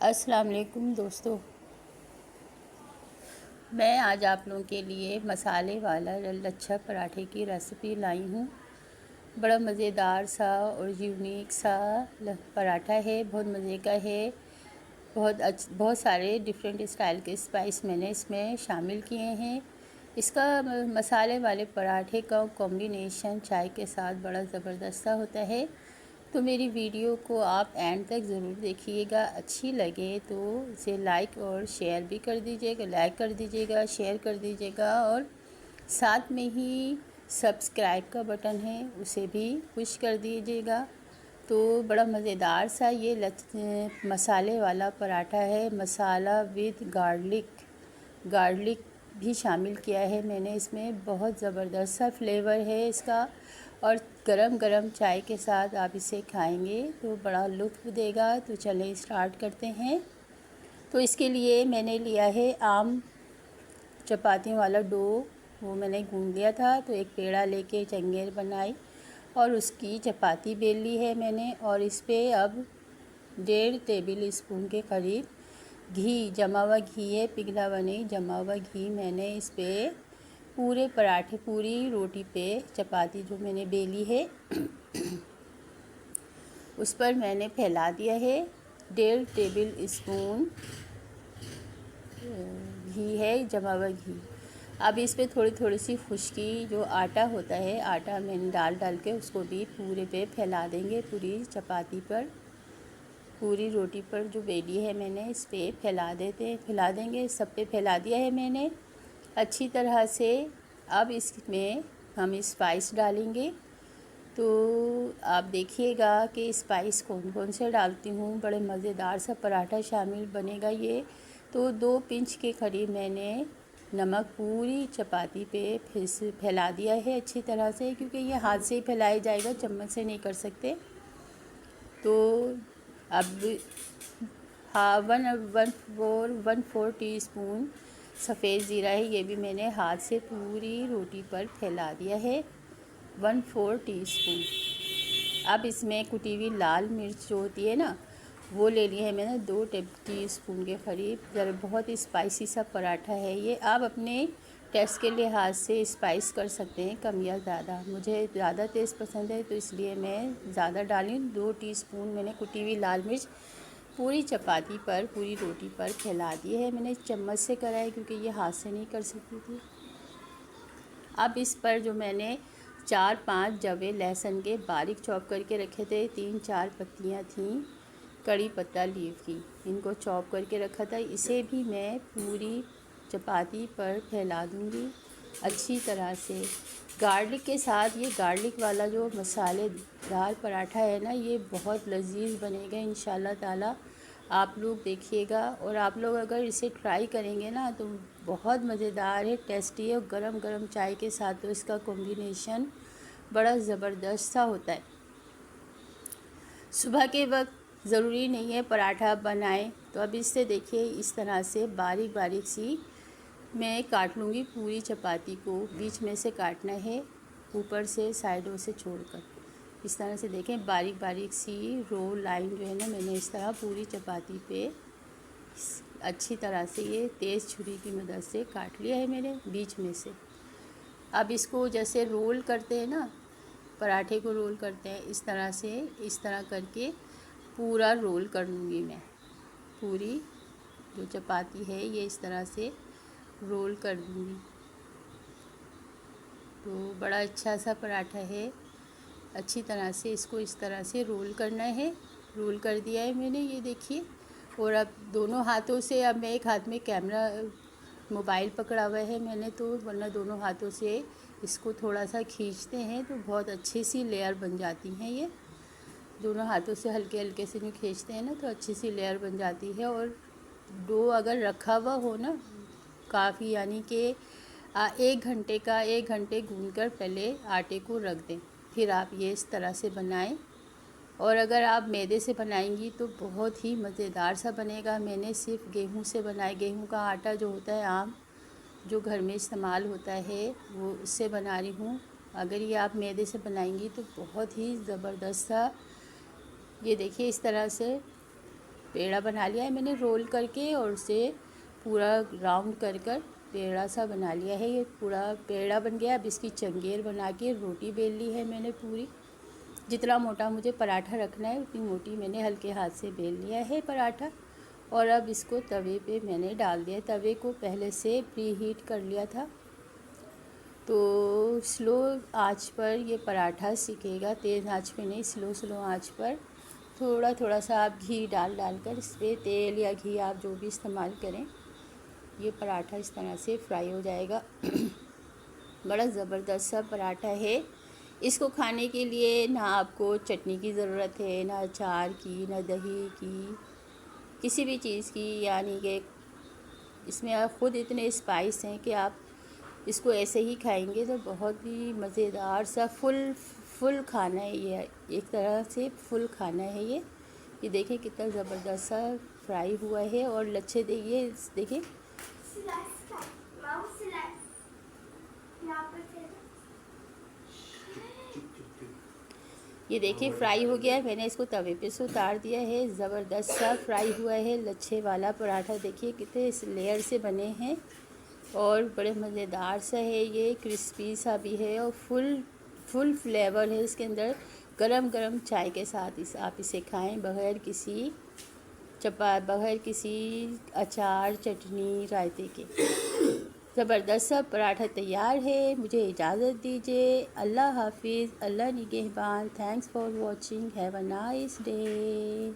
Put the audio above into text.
अस्सलाम वालेकुम दोस्तों, मैं आज आप लोगों के लिए मसाले वाला लच्छा पराठे की रेसिपी लाई हूँ। बड़ा मज़ेदार सा और यूनिक सा पराठा है, बहुत मज़े का है। बहुत सारे डिफरेंट स्टाइल के स्पाइस मैंने इसमें शामिल किए हैं। इसका मसाले वाले पराठे का कॉम्बिनेशन चाय के साथ बड़ा ज़बरदस्त होता है। तो मेरी वीडियो को आप एंड तक ज़रूर देखिएगा। अच्छी लगे तो इसे लाइक और शेयर भी कर दीजिएगा, लाइक कर दीजिएगा, शेयर कर दीजिएगा और साथ में ही सब्सक्राइब का बटन है उसे भी पुश कर दीजिएगा। तो बड़ा मज़ेदार सा ये मसाले वाला पराठा है। मसाला विद गार्लिक भी शामिल किया है मैंने इसमें। बहुत ज़बरदस्त सा फ्लेवर है इसका और गरम गरम चाय के साथ आप इसे खाएंगे तो बड़ा लुत्फ़ देगा। तो चलें स्टार्ट करते हैं। तो इसके लिए मैंने लिया है आम चपातियों वाला डो, वो मैंने गूंद लिया था। तो एक पेड़ा लेके चंगेर बनाई और उसकी चपाती बेल ली है मैंने। और इस पे अब 1.5 टेबल स्पून के करीब घी, जमा हुआ घी है, पिघला हुआ नहीं, जमा हुआ घी मैंने इस पे पूरे पराठे, पूरी रोटी पे, चपाती जो मैंने बेली है उस पर मैंने फैला दिया है। 1.5 टेबल स्पून घी है, जमा हुआ घी। अब इस पे थोड़ी थोड़ी सी खुश्की, जो आटा होता है, आटा मैंने डाल के उसको भी पूरे पे फैला देंगे। पूरी चपाती पर, पूरी रोटी पर जो बेली है मैंने इस पे फैला देंगे। सब पे फैला दिया है मैंने अच्छी तरह से। अब इसमें हम स्पाइस डालेंगे। तो आप देखिएगा कि स्पाइस कौन कौन से डालती हूँ। बड़े मज़ेदार सा पराठा शामिल बनेगा ये। तो 2 पिंच के करीब मैंने नमक पूरी चपाती पे फिर से फैला दिया है अच्छी तरह से, क्योंकि ये हाथ से ही फैलाया जाएगा, चम्मच से नहीं कर सकते। तो अब हाँ, 1/4 टीस्पून सफ़ेद ज़ीरा है, ये भी मैंने हाथ से पूरी रोटी पर फैला दिया है। 1/4 टीस्पून। अब इसमें कुटी हुई लाल मिर्च जो होती है ना, वो ले ली है मैंने 2 टीस्पून के करीब। ज़रा बहुत स्पाइसी सा पराठा है ये। आप अपने टेस्ट के लिहाज से स्पाइस कर सकते हैं, कम या ज़्यादा। मुझे ज़्यादा तेज़ पसंद है तो इसलिए मैं ज़्यादा डाली। 2 टीस्पून मैंने कुटी हुई लाल मिर्च पूरी चपाती पर, पूरी रोटी पर फैला दी है। मैंने चम्मच से करा है क्योंकि ये हाथ से नहीं कर सकती थी। अब इस पर जो मैंने 4-5 जवे लहसुन के बारीक चॉप करके रखे थे, 3-4 पत्तियाँ थीं कड़ी पत्ता लीव की, इनको चॉप करके रखा था। इसे भी मैं पूरी चपाती पर फैला दूँगी अच्छी तरह से। गार्लिक के साथ, ये गार्लिक वाला जो मसालेदार पराठा है ना, ये बहुत लजीज बनेगा इंशाल्लाह ताला। आप लोग देखिएगा और आप लोग अगर इसे ट्राई करेंगे ना तो बहुत मज़ेदार है, टेस्टी है। और गरम गरम चाय के साथ तो इसका कॉम्बिनेशन बड़ा ज़बरदस्त सा होता है। सुबह के वक्त ज़रूरी नहीं है पराठा बनाएं। तो अब इससे देखिए, इस तरह से बारीक बारीक सी मैं काट लूँगी पूरी चपाती को। बीच में से काटना है, ऊपर से साइडों से छोड़कर। इस तरह से देखें, बारीक बारीक सी रो लाइन जो है ना, मैंने इस तरह पूरी चपाती पे अच्छी तरह से ये तेज़ छुरी की मदद से काट लिया है मैंने बीच में से। अब इसको जैसे रोल करते हैं ना, पराठे को रोल करते हैं, इस तरह से, इस तरह करके पूरा रोल कर लूँगी मैं। पूरी जो चपाती है ये इस तरह से रोल कर दूँगी। तो बड़ा अच्छा सा पराठा है। अच्छी तरह से इसको इस तरह से रोल करना है। रोल कर दिया है मैंने, ये देखिए। और अब दोनों हाथों से, अब मैं एक हाथ में कैमरा, मोबाइल पकड़ा हुआ है मैंने, तो वरना दोनों हाथों से इसको थोड़ा सा खींचते हैं तो बहुत अच्छी सी लेयर बन जाती हैं ये। दोनों हाथों से हल्के हल्के से जो खींचते हैं ना, तो अच्छी सी लेयर बन जाती है। और डो अगर रखा हुआ हो ना काफ़ी, यानी कि 1 घंटे गूंदकर पहले आटे को रख दें, फिर आप ये इस तरह से बनाएं। और अगर आप मैदे से बनाएंगी तो बहुत ही मज़ेदार सा बनेगा। मैंने सिर्फ गेहूं से बनाया, गेहूं का आटा जो होता है आम, जो घर में इस्तेमाल होता है, वो उससे बना रही हूँ। अगर ये आप मैदे से बनाएंगी तो बहुत ही ज़बरदस्त सा, ये देखिए इस तरह से पेड़ा बना लिया है मैंने रोल करके, और उसे पूरा राउंड कर कर पेड़ा सा बना लिया है। ये पूरा पेड़ा बन गया। अब इसकी चंगेर बना के रोटी बेल ली है मैंने पूरी। जितना मोटा मुझे पराठा रखना है उतनी मोटी मैंने हल्के हाथ से बेल लिया है पराठा। और अब इसको तवे पे मैंने डाल दिया। तवे को पहले से प्री हीट कर लिया था, तो स्लो आंच पर ये पराठा सिकेगा, तेज़ आंच पे नहीं, स्लो आंच पर थोड़ा थोड़ा सा आप घी डाल कर इस पर, तेल या घी आप जो भी इस्तेमाल करें, ये पराठा इस तरह से फ्राई हो जाएगा। बड़ा ज़बरदस्त सा पराठा है। इसको खाने के लिए ना आपको चटनी की ज़रूरत है, ना अचार की, ना दही की, किसी भी चीज़ की, यानी कि इसमें आप ख़ुद इतने स्पाइस हैं कि आप इसको ऐसे ही खाएंगे तो बहुत ही मज़ेदार सा फुल खाना है ये, एक तरह से फुल खाना है ये। देखें कितना ज़बरदस्त सा फ्राई हुआ है। और लच्छे देखिए, देखिए ये देखिए फ्राई हो गया है। मैंने इसको तवे पे से उतार दिया है। ज़बरदस्त सा फ्राई हुआ है लच्छे वाला पराठा। देखिए कितने इस लेयर से बने हैं और बड़े मज़ेदार सा है ये, क्रिस्पी सा भी है और फुल फ्लेवर है इसके अंदर। गरम गरम चाय के साथ आप इसे खाएं, बगैर किसी अचार, चटनी, रायते के। ज़बरदस्त सा पराठा तैयार है। मुझे इजाज़त दीजिए। अल्लाह हाफिज़, अल्लाह निगहबान। Thanks for watching. Have a nice day.